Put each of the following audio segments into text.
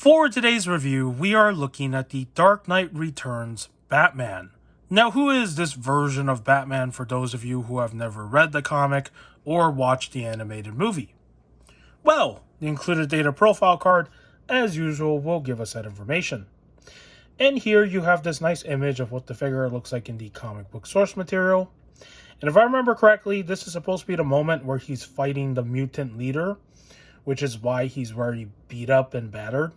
For today's review, we are looking at the Dark Knight Returns Batman. Now, who is this version of Batman for those of you who have never read the comic or watched the animated movie? Well, the included data profile card, as usual, will give us that information. And here you have this nice image of what the figure looks like in the comic book source material. And if I remember correctly, this is supposed to be the moment where he's fighting the mutant leader, which is why he's very beat up and battered.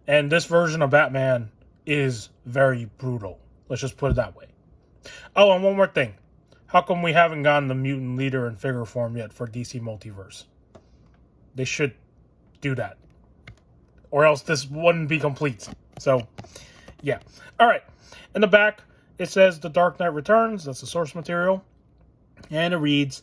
And this version of Batman is very brutal. Let's just put it that way. Oh, and one more thing. How come we haven't gotten the mutant leader in figure form yet for DC Multiverse? They should do that. Or else this wouldn't be complete. So, yeah. Alright. In the back, it says The Dark Knight Returns. That's the source material. And it reads,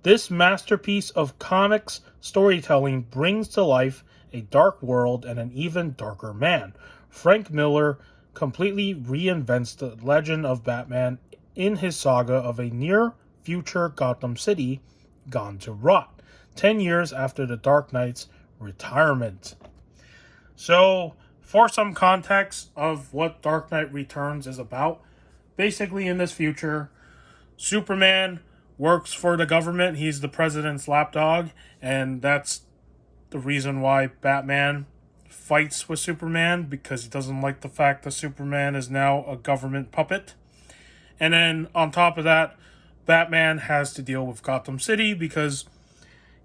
this masterpiece of comics storytelling brings to life a dark world and an even darker man. Frank Miller completely reinvents the legend of Batman in his saga of a near-future Gotham City gone to rot, 10 years after the Dark Knight's retirement. So, for some context of what Dark Knight Returns is about, basically in this future, Superman works for the government. He's the president's lapdog, and that's the reason why Batman fights with Superman, because he doesn't like the fact that Superman is now a government puppet. And then on top of that, Batman has to deal with Gotham City because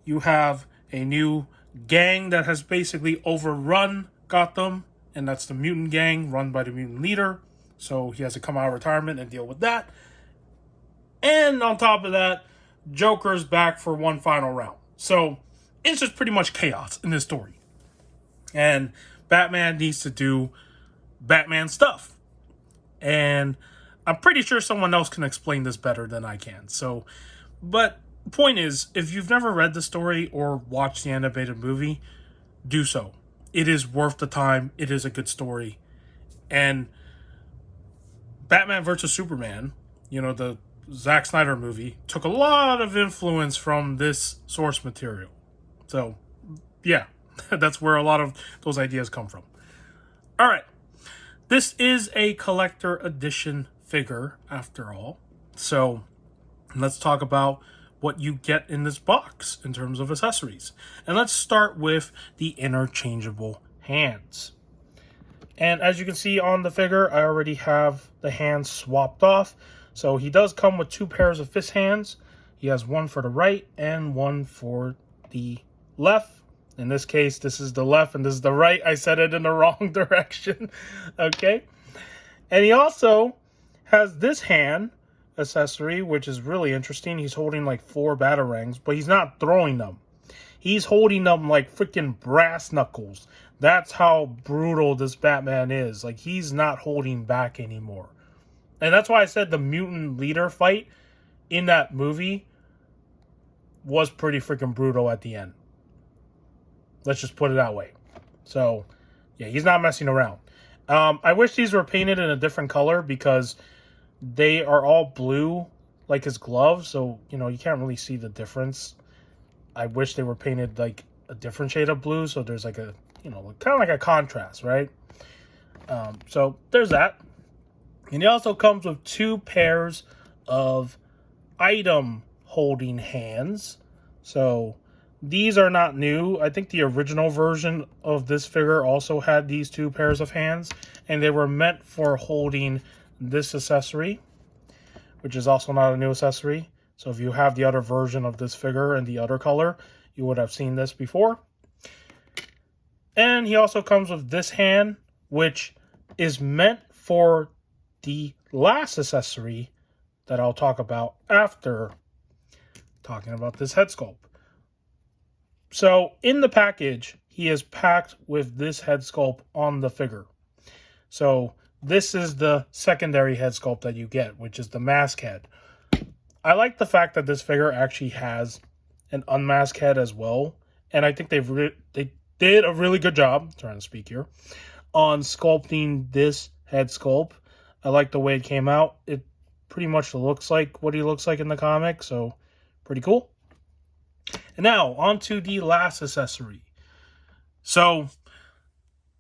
you have a new gang that has basically overrun Gotham, and that's the mutant gang run by the mutant leader. So he has to come out of retirement and deal with that. And on top of that, Joker's back for one final round. So it's just pretty much chaos in this story. And Batman needs to do Batman stuff. And I'm pretty sure someone else can explain this better than I can. So, but the point is, if you've never read the story or watched the animated movie, do so. It is worth the time. It is a good story. And Batman vs. Superman, the Zack Snyder movie, took a lot of influence from this source material. So, yeah, that's where a lot of those ideas come from. All right. This is a collector edition figure, after all. So, let's talk about what you get in this box in terms of accessories. And let's start with the interchangeable hands. And as you can see on the figure, I already have the hands swapped off. So he does come with two pairs of fist hands. He has one for the right and one for the left. In this case, this is the left and this is the right. I said it in the wrong direction. Okay. And he also has this hand accessory, which is really interesting. He's holding like 4 batarangs, but he's not throwing them. He's holding them like freaking brass knuckles. That's how brutal this Batman is. Like, he's not holding back anymore. And that's why I said the mutant leader fight in that movie was pretty freaking brutal at the end. Let's just put it that way. So, yeah, he's not messing around. I wish these were painted in a different color because they are all blue, like his gloves. So, you can't really see the difference. I wish they were painted like a different shade of blue. So there's like a, kind of like a contrast, right? So there's that. And he also comes with 2 pairs of item holding hands. So these are not new. I think the original version of this figure also had these 2 pairs of hands. And they were meant for holding this accessory, which is also not a new accessory. So if you have the other version of this figure in the other color, you would have seen this before. And he also comes with this hand, which is meant for the last accessory that I'll talk about after talking about this head sculpt. So in the package, he is packed with this head sculpt on the figure. So this is the secondary head sculpt that you get, which is the mask head. I like the fact that this figure actually has an unmasked head as well. And I think they did a really good job, I'm trying to speak here, on sculpting this head sculpt. I like the way it came out. It pretty much looks like what he looks like in the comic, so pretty cool. And now, on to the last accessory. So,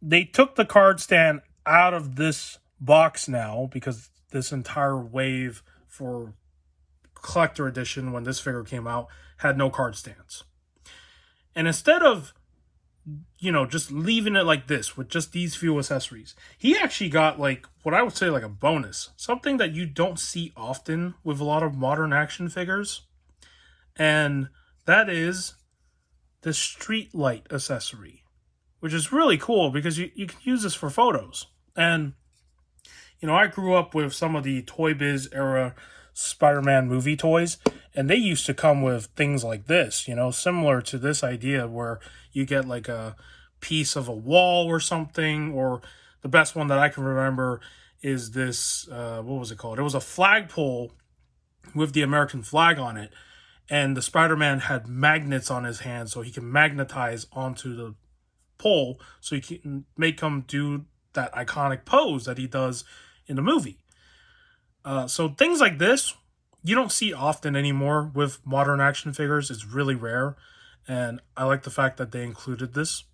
they took the card stand out of this box now because this entire wave for collector edition, when this figure came out, had no card stands. And instead of, just leaving it like this with just these few accessories, he actually got like what I would say like a bonus, something that you don't see often with a lot of modern action figures. And that is the street light accessory, which is really cool because you can use this for photos. And, I grew up with some of the Toy Biz era Spider-Man movie toys, and they used to come with things like this, similar to this idea where you get like a piece of a wall or something, or the best one that I can remember is this, what was it called? It was a flagpole with the American flag on it, and the Spider-Man had magnets on his hands so he can magnetize onto the pole so he can make him do that iconic pose that he does in the movie. So things like this, you don't see often anymore with modern action figures. It's really rare. And I like the fact that they included this.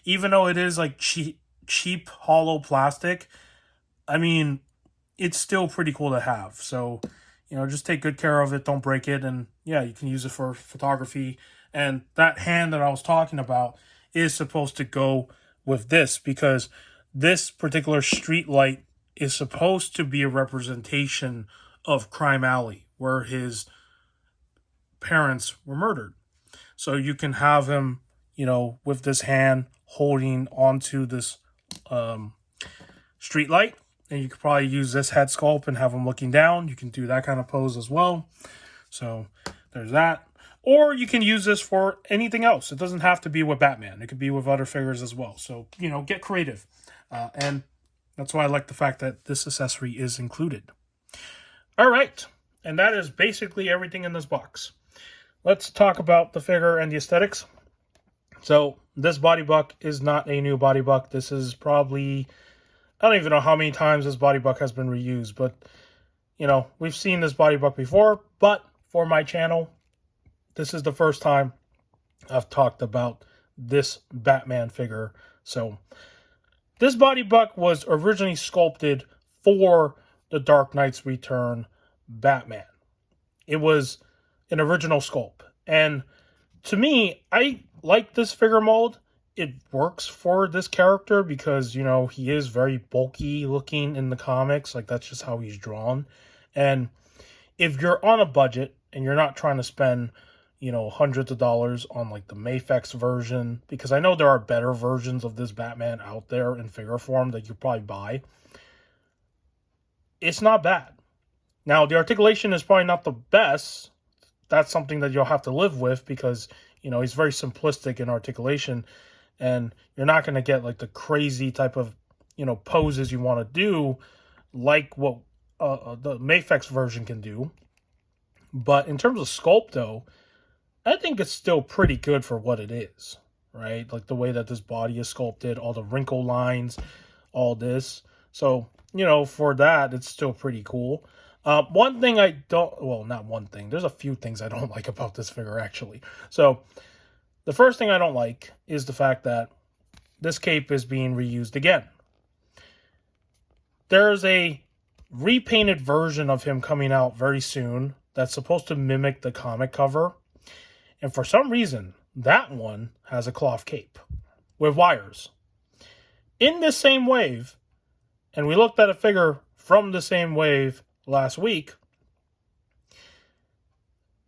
Even though it is like cheap hollow plastic, I mean, it's still pretty cool to have. So, just take good care of it. Don't break it. And yeah, you can use it for photography. And that hand that I was talking about is supposed to go with this because this particular street light is supposed to be a representation of Crime Alley, where his parents were murdered. So you can have him, with this hand holding onto this street light, and you could probably use this head sculpt and have him looking down. You can do that kind of pose as well. So there's that. Or you can use this for anything else. It doesn't have to be with Batman. It could be with other figures as well. So, get creative. And that's why I like the fact that this accessory is included. All right. And that is basically everything in this box. Let's talk about the figure and the aesthetics. So this body buck is not a new body buck. This is probably, I don't even know how many times this body buck has been reused. But, we've seen this body buck before. But for my channel, this is the first time I've talked about this Batman figure. So this body buck was originally sculpted for the Dark Knight's Return Batman. It was an original sculpt. And to me, I like this figure mold. It works for this character because, he is very bulky looking in the comics. Like, that's just how he's drawn. And if you're on a budget and you're not trying to spend, hundreds of dollars on like the Mafex version, because I know there are better versions of this Batman out there in figure form that you probably buy. It's not bad. Now, the articulation is probably not the best. That's something that you'll have to live with because, he's very simplistic in articulation, and you're not going to get like the crazy type of, poses you want to do like what the Mafex version can do. But in terms of sculpt, though, I think it's still pretty good for what it is, right? Like the way that this body is sculpted, all the wrinkle lines, all this. So, for that, it's still pretty cool. One thing I don't, well, not one thing. There's a few things I don't like about this figure, actually. So, the first thing I don't like is the fact that this cape is being reused again. There's a repainted version of him coming out very soon that's supposed to mimic the comic cover. And for some reason, that one has a cloth cape with wires. In this same wave, and we looked at a figure from the same wave last week,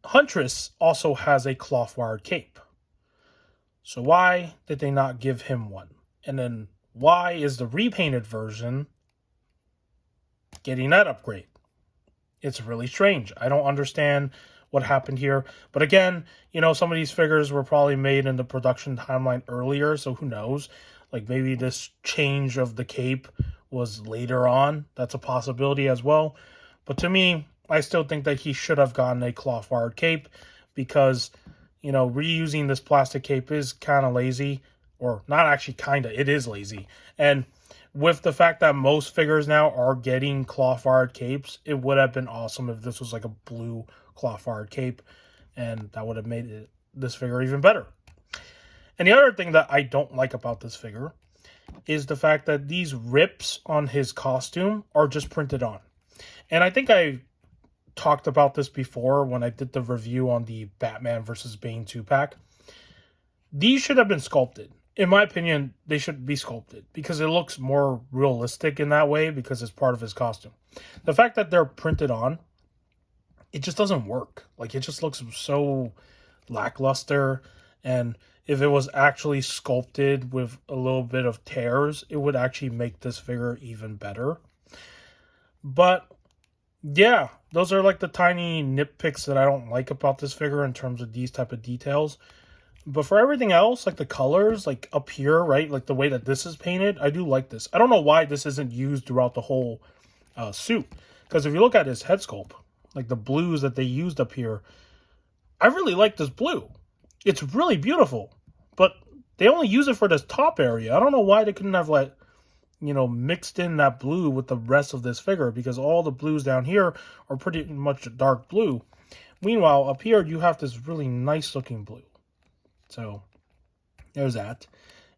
Huntress also has a cloth wired cape. So why did they not give him one? And then why is the repainted version getting that upgrade? It's really strange. I don't understand what happened here. But again, some of these figures were probably made in the production timeline earlier, so who knows? Like maybe this change of the cape was later on. That's a possibility as well. But to me, I still think that he should have gotten a cloth wired cape because, reusing this plastic cape is kind of lazy. Or not actually kind of, it is lazy. And with the fact that most figures now are getting cloth wired capes, it would have been awesome if this was like a blue cloth wired cape, and that would have made this figure even better. And the other thing that I don't like about this figure is the fact that these rips on his costume are just printed on. And I think I talked about this before when I did the review on the Batman versus Bane 2-pack. These should have been sculpted. In my opinion, they should be sculpted because it looks more realistic in that way because it's part of his costume. The fact that they're printed on, it just doesn't work. Like, it just looks so lackluster. And if it was actually sculpted with a little bit of tears, it would actually make this figure even better. But yeah, those are like the tiny nitpicks that I don't like about this figure in terms of these type of details. But for everything else, like the colors, like up here, right? Like the way that this is painted, I do like this. I don't know why this isn't used throughout the whole suit. Because if you look at his head sculpt, like the blues that they used up here, I really like this blue. It's really beautiful. But they only use it for this top area. I don't know why they couldn't have, like, you know, mixed in that blue with the rest of this figure. Because all the blues down here are pretty much dark blue. Meanwhile, up here, you have this really nice looking blue. So, there's that.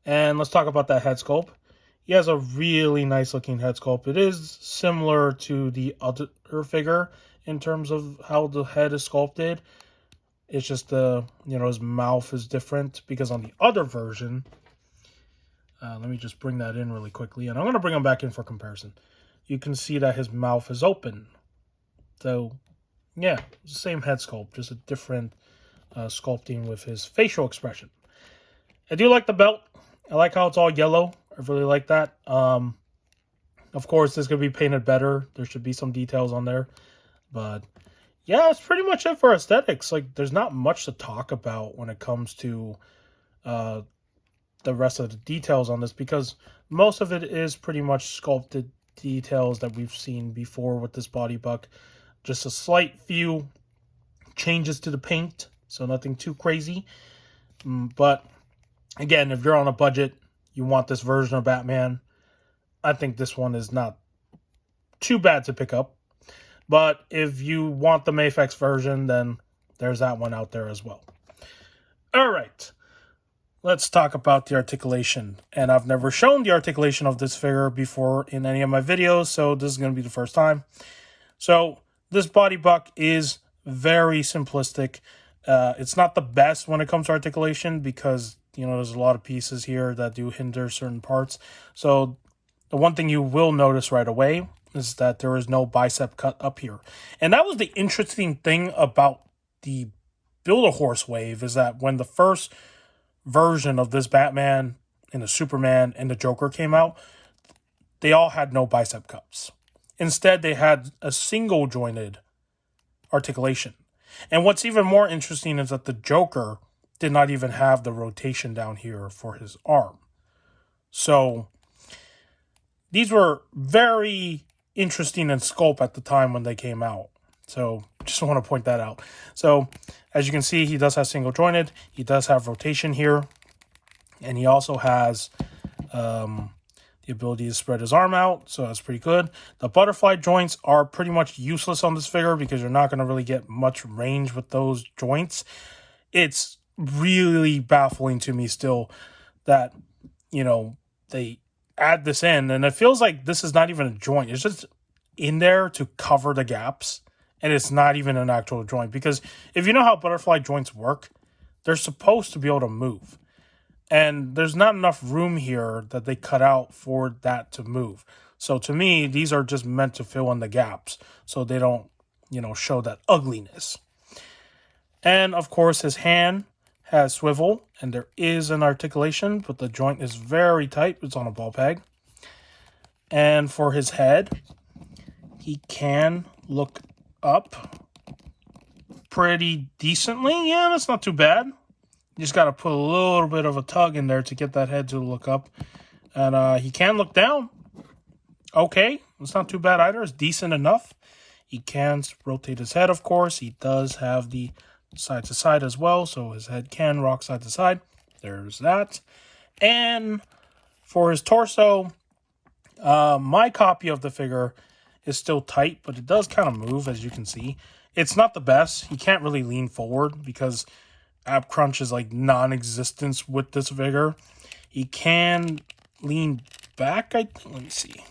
And let's talk about that head sculpt. He has a really nice looking head sculpt. It is similar to the other figure in terms of how the head is sculpted. It's just the, you know, his mouth is different because on the other version, let me just bring that in really quickly. And I'm going to bring him back in for comparison. You can see that his mouth is open. So, yeah, it's the same head sculpt, just a different sculpting with his facial expression. I do like the belt. I like how it's all yellow. I really like that. Of course, this could be painted better. There should be some details on there. But yeah, that's pretty much it for aesthetics. Like, there's not much to talk about when it comes to the rest of the details on this, because most of it is pretty much sculpted details that we've seen before with this body buck. Just a slight few changes to the paint, so nothing too crazy. But again, if you're on a budget, you want this version of Batman, I think this one is not too bad to pick up. But if you want the Mafex version, then there's that one out there as well. All right, let's talk about the articulation. And I've never shown the articulation of this figure before in any of my videos, so this is going to be the first time. So this body buck is very simplistic. It's not the best when it comes to articulation because, you know, there's a lot of pieces here that do hinder certain parts. So the one thing you will notice right away is that there is no bicep cut up here. And that was the interesting thing about the Build-A-Horse wave, is that when the first version of this Batman and the Superman and the Joker came out, they all had no bicep cuts. Instead, they had a single jointed articulation. And what's even more interesting is that the Joker did not even have the rotation down here for his arm. So these were very interesting in sculpt at the time when they came out. So just want to point that out. So as you can see, he does have single jointed. He does have rotation here. And he also has the ability to spread his arm out, so that's pretty good. The butterfly joints are pretty much useless on this figure because you're not going to really get much range with those joints. It's really baffling to me still that, you know, they add this in, and it feels like this is not even a joint. It's just in there to cover the gaps, and it's not even an actual joint. Because if you know how butterfly joints work, they're supposed to be able to move. And there's not enough room here that they cut out for that to move. So to me, these are just meant to fill in the gaps so they don't, you know, show that ugliness. And of course, his hand has swivel and there is an articulation, but the joint is very tight. It's on a ball peg. And for his head, he can look up pretty decently. Yeah, that's not too bad. You just got to put a little bit of a tug in there to get that head to look up. And he can look down. Okay, it's not too bad either. It's decent enough. He can rotate his head, of course. He does have the side to side as well, so his head can rock side to side. There's that. And for his torso, my copy of the figure is still tight, but it does kind of move, as you can see. It's not the best. He can't really lean forward because ab crunch is like non-existent with this figure. He can, lean back, let me see.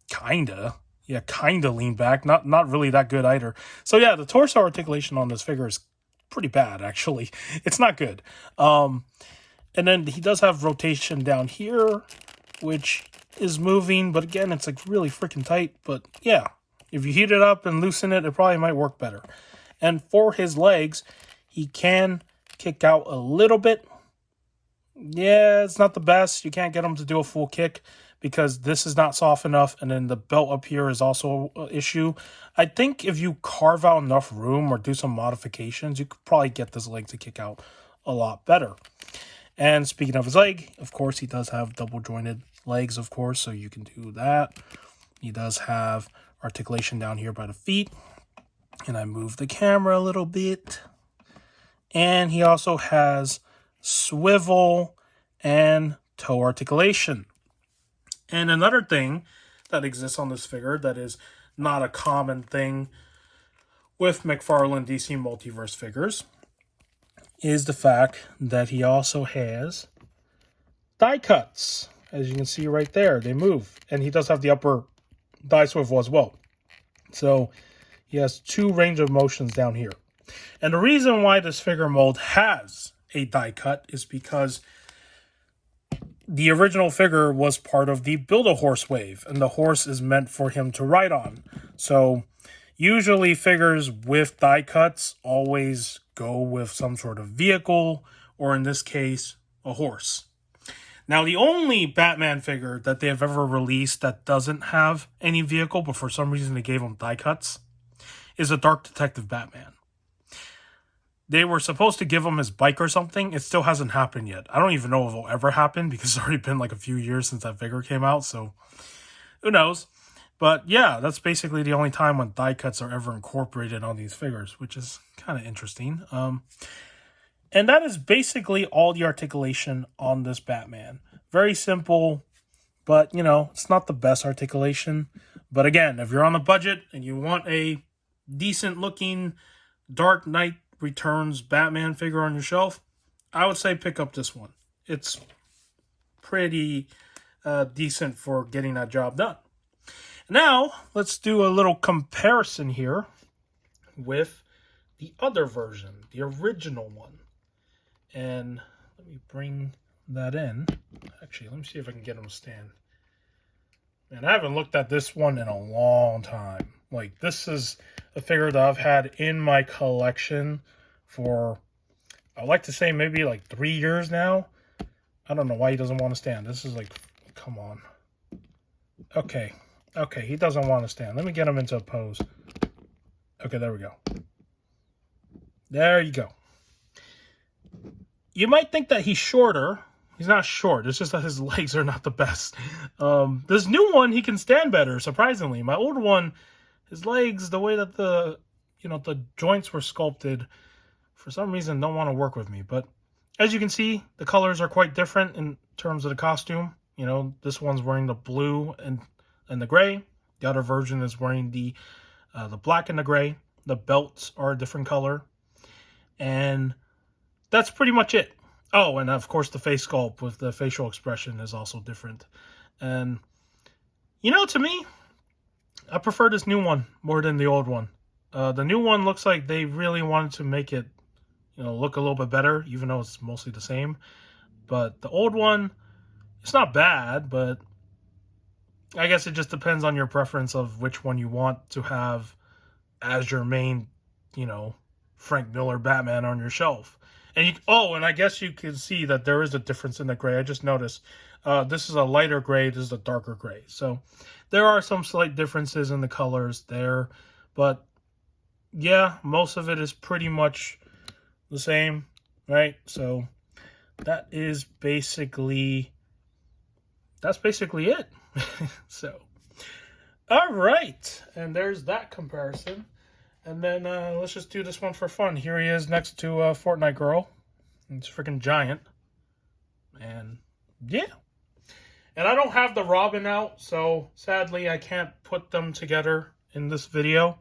Kinda. Yeah, kinda lean back. Not really that good either. So yeah, the torso articulation on this figure is pretty bad, actually. It's not good. And then he does have rotation down here, which is moving, but again, it's like really freaking tight. But yeah, if you heat it up and loosen it, it probably might work better. And for his legs, he can kick out a little bit. Yeah, it's not the best. You can't get him to do a full kick because this is not soft enough. And then the belt up here is also an issue. I think if you carve out enough room or do some modifications, you could probably get this leg to kick out a lot better. And speaking of his leg, of course, he does have double jointed legs, of course, so you can do that. He does have articulation down here by the feet. And I move the camera a little bit. And he also has swivel and toe articulation. And another thing that exists on this figure that is not a common thing with Mcfarlane DC Multiverse figures is the fact that he also has die cuts. As you can see right there, they move. And he does have the upper die swivel as well. So he has 2 range of motions down here. And the reason why this figure mold has a die cut is because the original figure was part of the Build-A-Horse wave, and the horse is meant for him to ride on. So usually figures with die cuts always go with some sort of vehicle, or in this case, a horse. Now, the only Batman figure that they have ever released that doesn't have any vehicle, but for some reason they gave him die cuts, is a Dark Detective Batman. They were supposed to give him his bike or something. It still hasn't happened yet. I don't even know if it'll ever happen because it's already been like a few years since that figure came out. So who knows? But yeah, that's basically the only time when die cuts are ever incorporated on these figures, which is kind of interesting. And that is basically all the articulation on this Batman. Very simple, but you know, it's not the best articulation. But again, if you're on a budget and you want a decent looking Dark Knight Returns Batman figure on your shelf, I would say pick up this one. It's pretty decent for getting that job done. Now, let's do a little comparison here with the other version, the original one. And let me bring that in. Actually, let me see if I can get him to stand. Man, I haven't looked at this one in a long time. Like, this is a figure that I've had in my collection for, I'd like to say maybe like 3 years now. I don't know why he doesn't want to stand. This is like, come on. Okay, he doesn't want to stand. Let me get him into a pose. Okay, there we go. There you go. You might think that he's shorter. He's not short. It's just that his legs are not the best. This new one, he can stand better, surprisingly. My old one, his legs, the way that the joints were sculpted, for some reason don't want to work with me. But as you can see, the colors are quite different in terms of the costume. You know, this one's wearing the blue and the gray. The other version is wearing the black and the gray. The belts are a different color. And that's pretty much it. Oh, and of course the face sculpt with the facial expression is also different. And, you know, to me, I prefer this new one more than the old one. The new one looks like they really wanted to make it, you know, look a little bit better, even though it's mostly the same. But the old one, it's not bad, but I guess it just depends on your preference of which one you want to have as your main, you know, Frank Miller Batman on your shelf. And and I guess you can see that there is a difference in the gray. I just noticed this is a lighter gray, this is a darker gray. So there are some slight differences in the colors there, but yeah, most of it is pretty much the same, right? So that is basically it. So, all right, and there's that comparison. And then let's just do this one for fun. Here he is next to Fortnite Girl. It's freaking giant. And yeah. And I don't have the Robin out, so sadly I can't put them together in this video.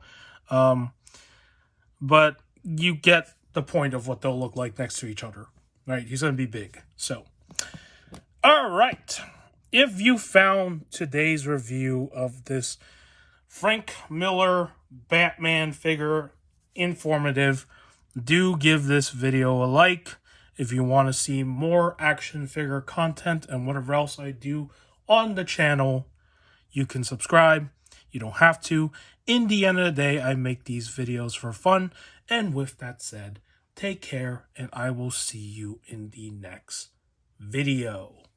But you get the point of what they'll look like next to each other. Right? He's going to be big. So, All right. If you found today's review of this Frank Miller Batman figure informative, do give this video a like. If you want to see more action figure content and whatever else I do on the channel, you can subscribe. You don't have to. In the end of the day, I make these videos for fun. And with that said, take care, and I will see you in the next video.